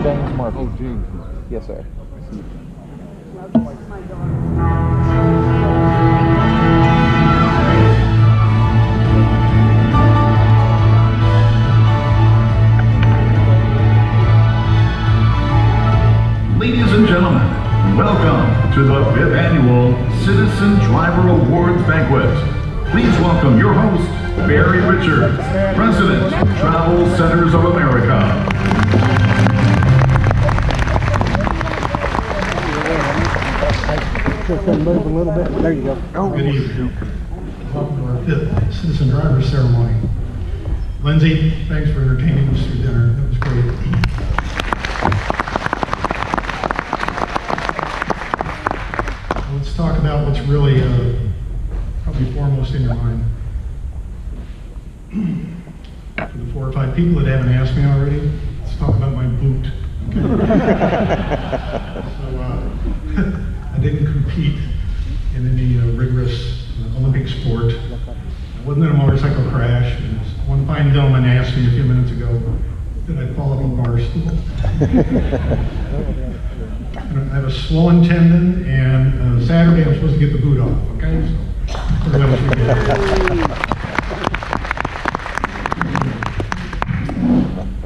James Murphy. Oh, James. Yes, sir. Ladies and gentlemen, welcome to the 5th Annual Citizen Driver Awards Banquet. Please welcome your host, Barry Richards, President, Travel Centers of America. Move a little bit. There you go. Good evening. Welcome to our 5th Citizen Driver Ceremony. Lindsay, thanks for entertaining us through dinner. That was great. Let's talk about what's really probably foremost in your mind. For the 4 or 5 people that haven't asked me already, let's talk about my boot. I didn't compete in any rigorous Olympic sport. I wasn't in a motorcycle crash. And one fine gentleman asked me a few minutes ago, did I fall off a bar stool? I have a swollen tendon, and Saturday I'm supposed to get the boot off, okay? So, everybody should get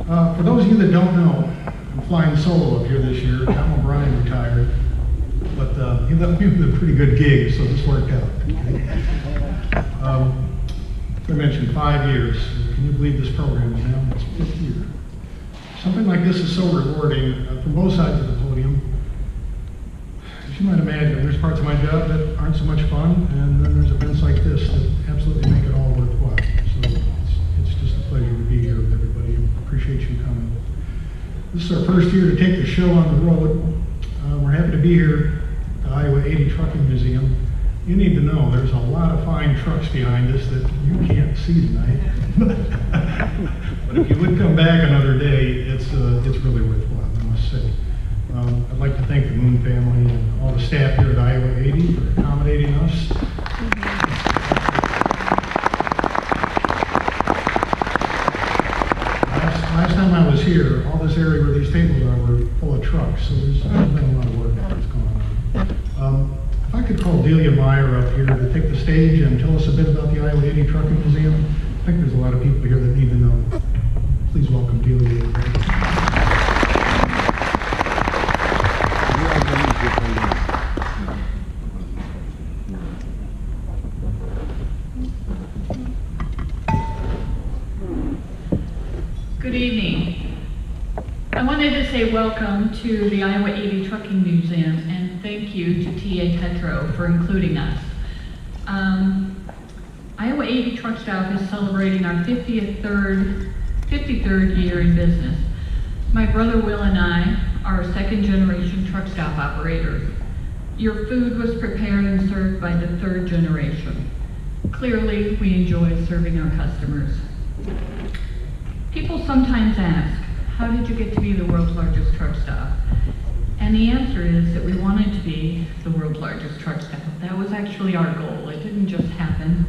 it. For those of you that don't know, I'm flying solo up here this year. Tom O'Brien retired, but he left me with a pretty good gig, so this worked out. I mentioned 5 years. Can you believe this program is now in its 5th year? Something like this is so rewarding from both sides of the podium. As you might imagine, there's parts of my job that aren't so much fun, and then there's events like this that absolutely make it all worthwhile. So it's just a pleasure to be here with everybody. I appreciate you coming. This is our first year to take the show on the road. We're happy to be here at the Iowa 80 Trucking Museum. You need to know there's a lot of fine trucks behind us that you can't see tonight. But if you would come back another day, it's really worthwhile, I must say. I'd like to thank the Moon family and all the staff here at Iowa 80 for accommodating us. Last time I was here, all this area where these tables are were full of trucks, so there's been a lot of work that's going on. If I could call Delia Meyer up here to take the stage and tell us a bit about the Iowa 80 Trucking Museum. I think there's a lot of people here that need to know. Please welcome Delia. Good evening. I wanted to say welcome to the Iowa 80 Trucking Museum and thank you to TA Petro for including us. Iowa 80 Truck Stop is celebrating our 53rd year in business. My brother Will and I are 2nd generation truck stop operators. Your food was prepared and served by the 3rd generation. Clearly, we enjoy serving our customers. People sometimes ask, how did you get to be the world's largest truck stop? And the answer is that we wanted to be the world's largest truck stop. That was actually our goal. It didn't just happen.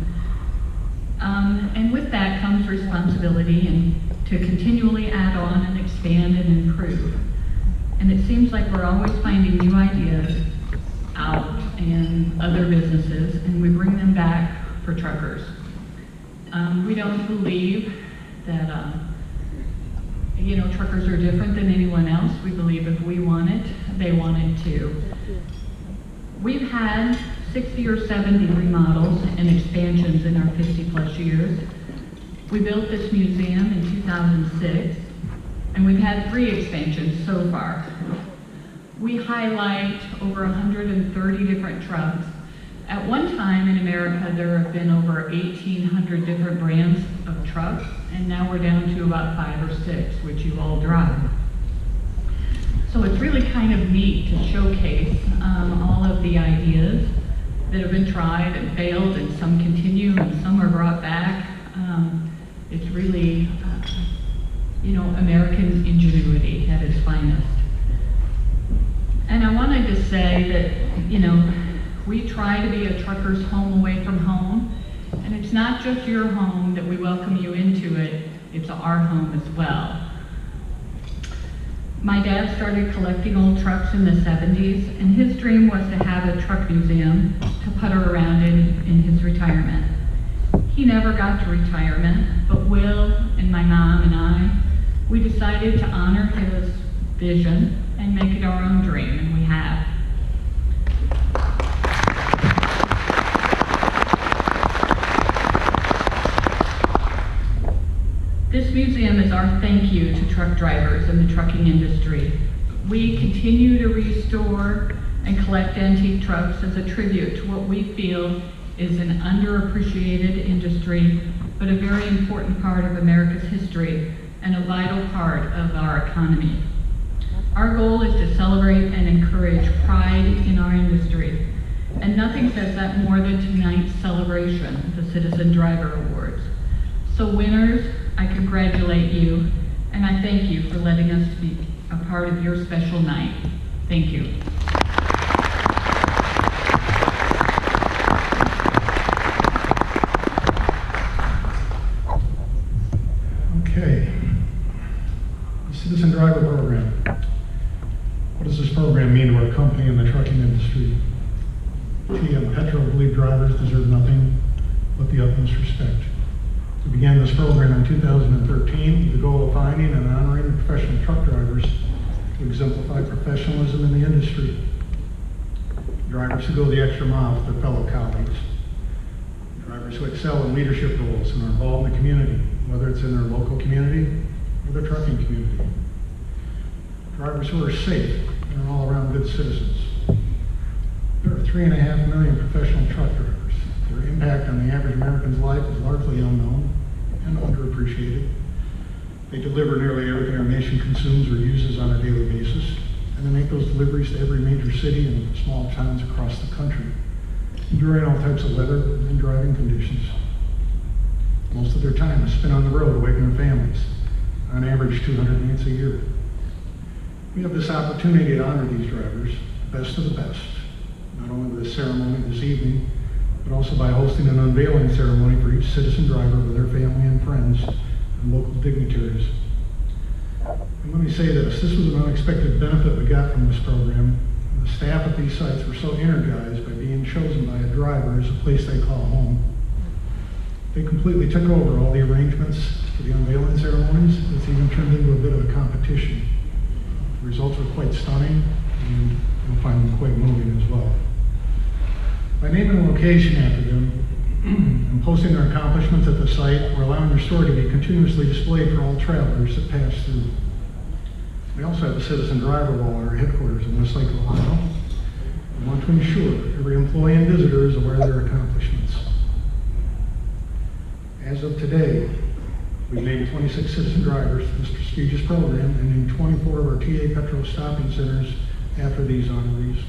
And with that comes responsibility and to continually add on and expand and improve. And it seems like we're always finding new ideas out in other businesses, and we bring them back for truckers. We don't believe that truckers are different than anyone else. We believe if we want it, they want it too. We've had 60 or 70 remodels and expansions in our 50+ years. We built this museum in 2006, and we've had 3 expansions so far. We highlight over 130 different trucks. At one time in America, there have been over 1,800 different brands of trucks, and now we're down to about 5 or 6, which you all drive. So it's really kind of neat to showcase all of the ideas that have been tried and failed, and some continue and some are brought back. It's really, American ingenuity at its finest. And I wanted to say that, we try to be a trucker's home away from home, and it's not just your home that we welcome you into it, it's our home as well. My dad started collecting old trucks in the 70s, and his dream was to have a truck museum to putter around in his retirement. He never got to retirement, but Will and my mom and I, we decided to honor his vision and make it our own dream, and we have. This museum is our thank you to truck drivers and the trucking industry. We continue to restore and collect antique trucks as a tribute to what we feel is an underappreciated industry, but a very important part of America's history and a vital part of our economy. Our goal is to celebrate and encourage pride in our industry, and nothing says that more than tonight's celebration, the Citizen Driver Awards. So winners, I congratulate you, and I thank you for letting us be a part of your special night. Thank you. Okay. The Citizen Driver Program. What does this program mean to our company and the trucking industry? GM Petro believe drivers deserve nothing but the utmost respect. We began this program in 2013 with the goal of finding and honoring the professional truck drivers to exemplify professionalism in the industry. Drivers who go the extra mile for their fellow colleagues. Drivers who excel in leadership roles and are involved in the community, whether it's in their local community or their trucking community. Drivers who are safe and are all around good citizens. There are 3.5 million professional truck drivers. Their impact on the average American's life is largely unknown and underappreciated. They deliver nearly everything our nation consumes or uses on a daily basis, and they make those deliveries to every major city and small towns across the country, during all types of weather and driving conditions. Most of their time is spent on the road away from their families, on average 200 minutes a year. We have this opportunity to honor these drivers, the best of the best, not only with this ceremony this evening, but also by hosting an unveiling ceremony for each citizen driver with their family and friends and local dignitaries. And let me say this was an unexpected benefit we got from this program. The staff at these sites were so energized by being chosen by a driver as a place they call home. They completely took over all the arrangements for the unveiling ceremonies. It's even turned into a bit of a competition. The results were quite stunning, and you'll find them quite moving as well. By naming a location after them and posting their accomplishments at the site, we're allowing their story to be continuously displayed for all travelers that pass through. We also have a citizen driver wall at our headquarters in Westlake, Ohio. We want to ensure every employee and visitor is aware of their accomplishments. As of today, we've named 26 citizen drivers to this prestigious program and named 24 of our TA Petro stopping centers after these honorees.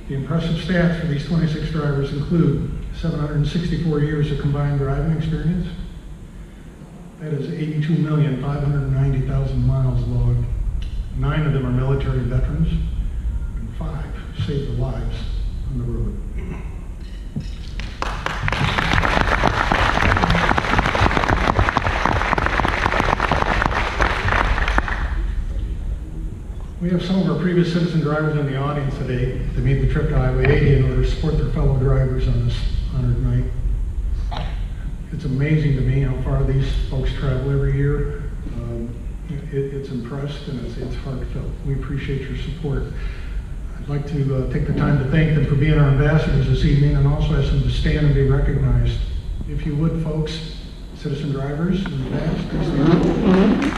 The impressive stats for these 26 drivers include 764 years of combined driving experience. That is 82,590,000 miles logged. 9 of them are military veterans, and 5 saved their lives on the road. We have some of our previous citizen drivers in the audience today that made the trip to Highway 80 in order to support their fellow drivers on this honored night. It's amazing to me how far these folks travel every year. It's impressed and it's heartfelt. We appreciate your support. I'd like to take the time to thank them for being our ambassadors this evening and also ask them to stand and be recognized. If you would, folks, citizen drivers in the back, please stand.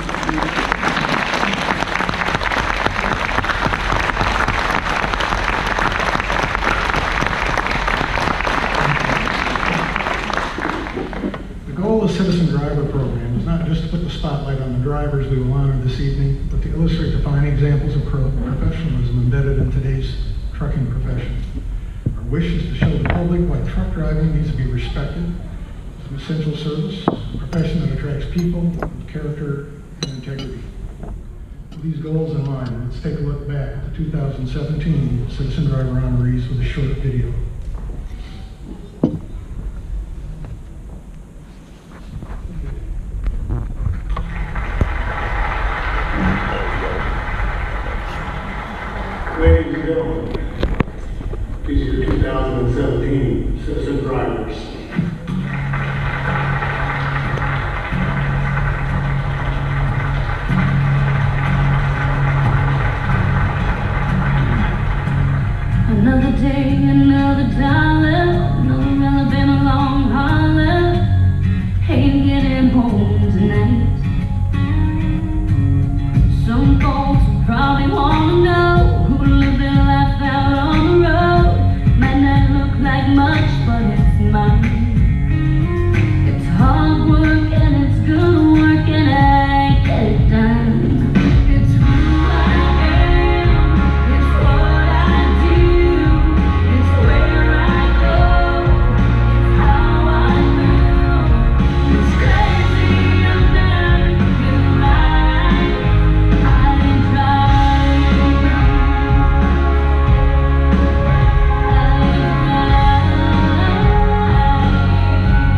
The Citizen Driver Program is not just to put the spotlight on the drivers we will honor this evening, but to illustrate the fine examples of professionalism embedded in today's trucking profession. Our wish is to show the public why truck driving needs to be respected as an essential service, a profession that attracts people with character and integrity. With these goals in mind, let's take a look back at the 2017 Citizen Driver honorees with a short video. ladies and gentlemen, these are your 2017 Citizen Drivers. Another day, another dollar, another relevant, a long holler. Ain't getting home tonight. Some folks probably wanna know who lived their life out on the road. Might not look like much, but it's mine. It's hard work and it's good work, and I get it done. It's who I am, it's what I do, it's where I go, it's how I move. It's crazy American life. I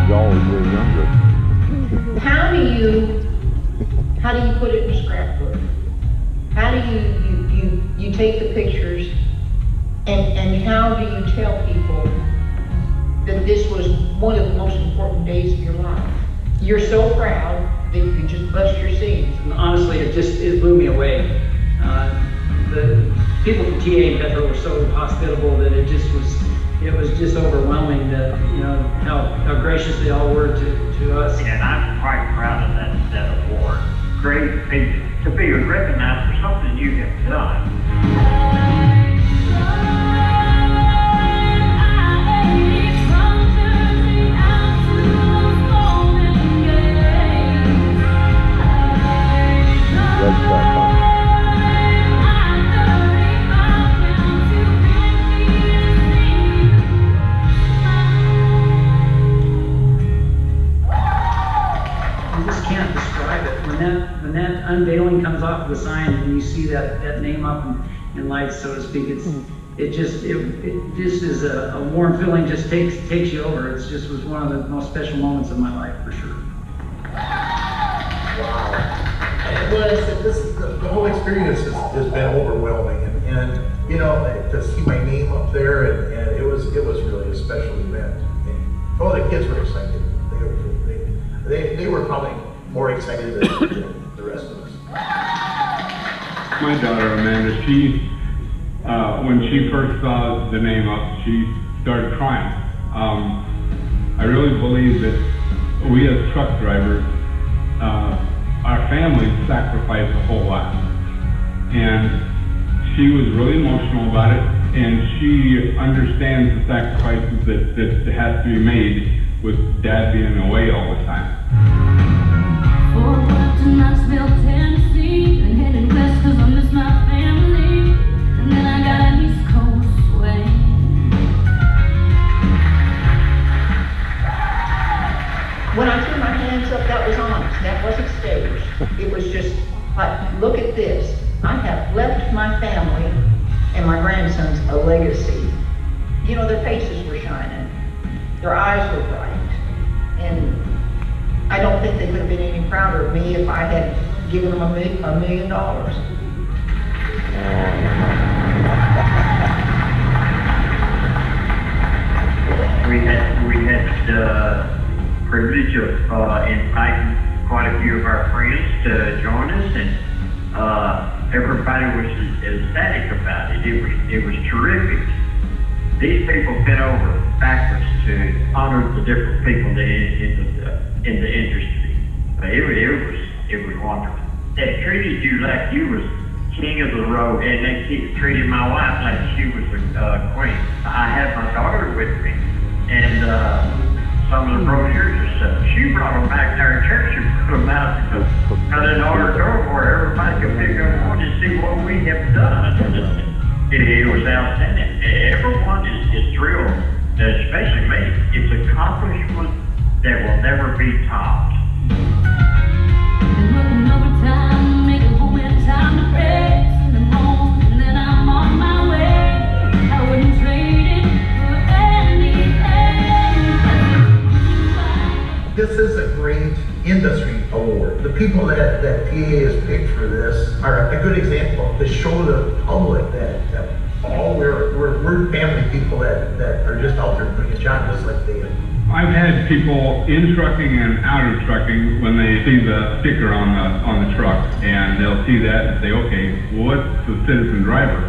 Y'all are way younger. How do you put it in a scrapbook? How do you take the pictures and how do you tell people that this was one of the most important days of your life? You're so proud that you just bust your seams. Honestly, it blew me away. The people from TA and Petro were so hospitable that it was just overwhelming that, how gracious they all were to us. And I'm quite proud of that award. Great to be recognized for something you have done. When that unveiling comes off the sign and you see that name up in lights, so to speak, it just is a warm feeling, just takes you over. It just was one of the most special moments of my life, for sure. Wow. Well, the whole experience has been overwhelming, and to see my name up there, and it was really a special event. And, the kids were excited. They were probably more excited than the rest of us. My daughter Amanda, when she first saw the name up, she started crying. I really believe that we as truck drivers, our families sacrifice a whole lot. And she was really emotional about it, and she understands the sacrifices that has to be made with Dad being away all the time. Fort Worth to Knoxville, Tennessee, and headed west 'cause I miss my family. And then I got an East Coast swing. When I threw my hands up, that was honest. That wasn't staged. It was just like, look at this. I have left my family and my grandsons a legacy. Their faces were shining. Their eyes were bright. And I don't think they could have been any prouder of me if I had given them $1 million. We had the privilege of inviting quite a few of our friends to join us, and everybody was ecstatic about it. It was terrific. These people bent over backwards to honor the different people in the industry. It was wonderful. They treated you like you was king of the road, and they treated my wife like she was the queen. I had my daughter with me, and some of the brochures and stuff. She brought them back to our church and put them out in order door where everybody could pick up one and see what we have done. It was outstanding. Everyone is thrilled, especially me. It's an accomplishment that will never be topped. Been working overtime, making home in time to rest in the morning, and then I'm on my way. I wouldn't trade it for anything. This is a great industry award. The people that PA has picked for this are a good example to show the public that we're family people that are just out there doing a job just like they are. I've had people in trucking and out of trucking when they see the sticker on the truck, and they'll see that and say, okay, well, what's the citizen driver?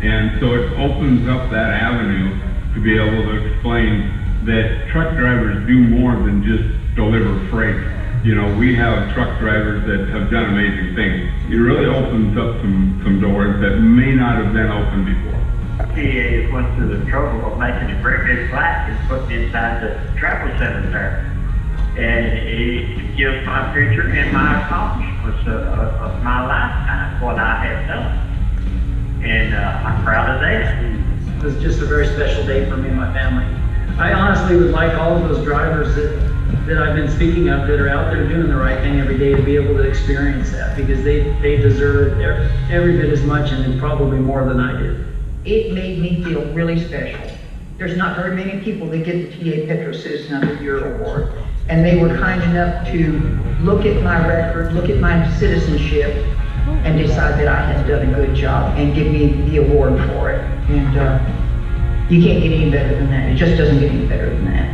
And so it opens up that avenue to be able to explain that truck drivers do more than just deliver freight. You know, we have truck drivers that have done amazing things. It really opens up some doors that may not have been open before. PA went through the trouble of making a great big plaque and putting it inside the travel center there. And it gives my picture and my accomplishments of my lifetime, what I have done. And I'm proud of that. It was just a very special day for me and my family. I honestly would like all of those drivers that I've been speaking of that are out there doing the right thing every day to be able to experience that, because they deserve it every bit as much and probably more than I did. It made me feel really special. There's not very many people that get the TA Petro Citizen of the Year award. And they were kind enough to look at my record, look at my citizenship, and decide that I had done a good job and give me the award for it. And you can't get any better than that. It just doesn't get any better than that.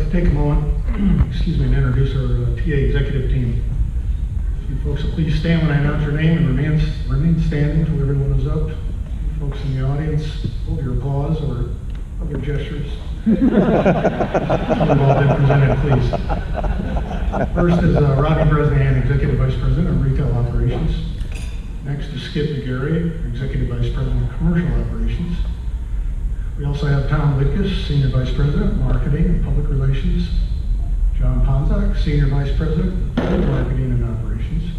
Take a moment, excuse me, and introduce our TA executive team. If you folks will please stand when I announce your name and remain standing until everyone is up. You folks in the audience, hold your applause or other gestures. You've all been presented, please. First is Robbie Bresnahan, Executive Vice President of Retail Operations. Next is Skip McGarry, Executive Vice President of Commercial Operations. We also have Tom Litkus, Senior Vice President, Marketing and Public Relations. John Ponzak, Senior Vice President, Marketing and Operations.